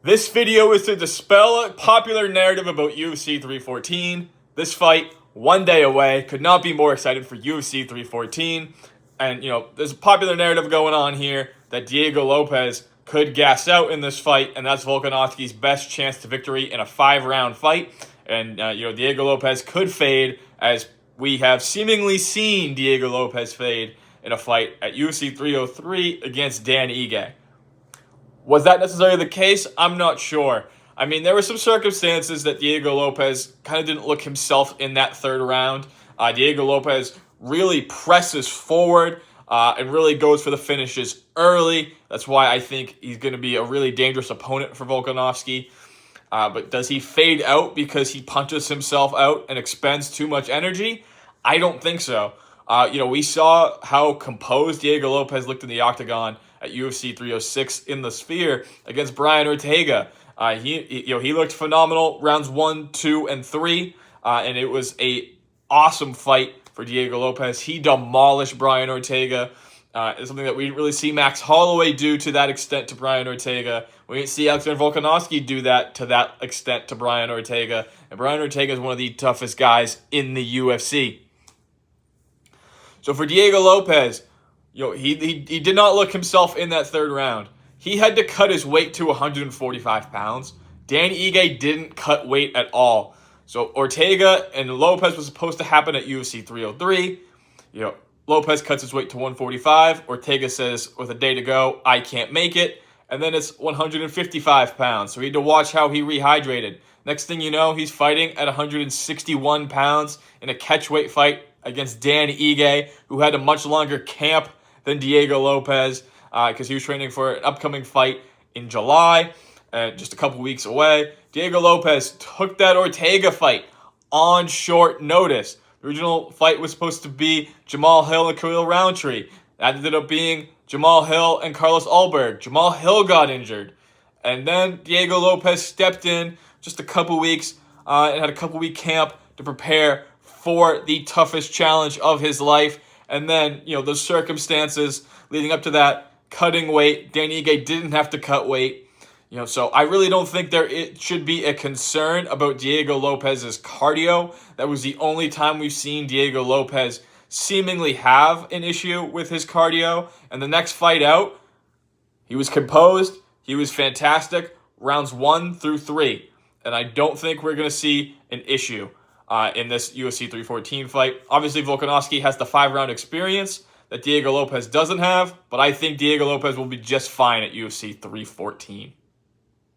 This video is to dispel a popular narrative about UFC 314. This fight, one day away, could not be more excited for UFC 314. And, there's a popular narrative going on here that Diego Lopes could gas out in this fight, and that's Volkanovski's best chance to victory in a 5-round fight. And, Diego Lopes could fade, as we have seemingly seen Diego Lopes fade in a fight at UFC 303 against Dan Ige. Was that necessarily the case? I'm not sure. I mean, there were some circumstances that Diego Lopes kind of didn't look himself in that third round. Diego Lopes really presses forward and really goes for the finishes early. That's why I think he's going to be a really dangerous opponent for Volkanovski. But does he fade out because he punches himself out and expends too much energy? I don't think so. We saw how composed Diego Lopes looked in the octagon at UFC 306 in the Sphere against Brian Ortega. He looked phenomenal rounds 1, 2, and 3, and it was a awesome fight for Diego Lopes. He demolished Brian Ortega. It's something that we didn't really see Max Holloway do to that extent to Brian Ortega. We didn't see Alexander Volkanovski do that to that extent to Brian Ortega. And Brian Ortega is one of the toughest guys in the UFC. So for Diego Lopes, he did not look himself in that third round. He had to cut his weight to 145 pounds. Dan Ige didn't cut weight at all. So Ortega and Lopes was supposed to happen at UFC 303. Lopes cuts his weight to 145. Ortega says, with a day to go, I can't make it. And then it's 155 pounds. So he had to watch how he rehydrated. Next thing you know, he's fighting at 161 pounds in a catchweight fight against Dan Ige, who had a much longer camp than Diego Lopes because he was training for an upcoming fight in July, just a couple weeks away. Diego Lopes took that Ortega fight on short notice. The original fight was supposed to be Jamal Hill and Khalil Roundtree. That ended up being Jamal Hill and Carlos Ulberg. Jamal Hill got injured. And then Diego Lopes stepped in just a couple weeks and had a couple-week camp to prepare for the toughest challenge of his life. And then, those circumstances leading up to that, cutting weight. Dan Ige didn't have to cut weight. So I really don't think it should be a concern about Diego Lopes's cardio. That was the only time we've seen Diego Lopes seemingly have an issue with his cardio. And the next fight out, he was composed. He was fantastic. Rounds 1 through 3. And I don't think we're going to see an issue in this UFC 314 fight. Obviously, Volkanovski has the 5-round experience that Diego Lopes doesn't have, but I think Diego Lopes will be just fine at UFC 314.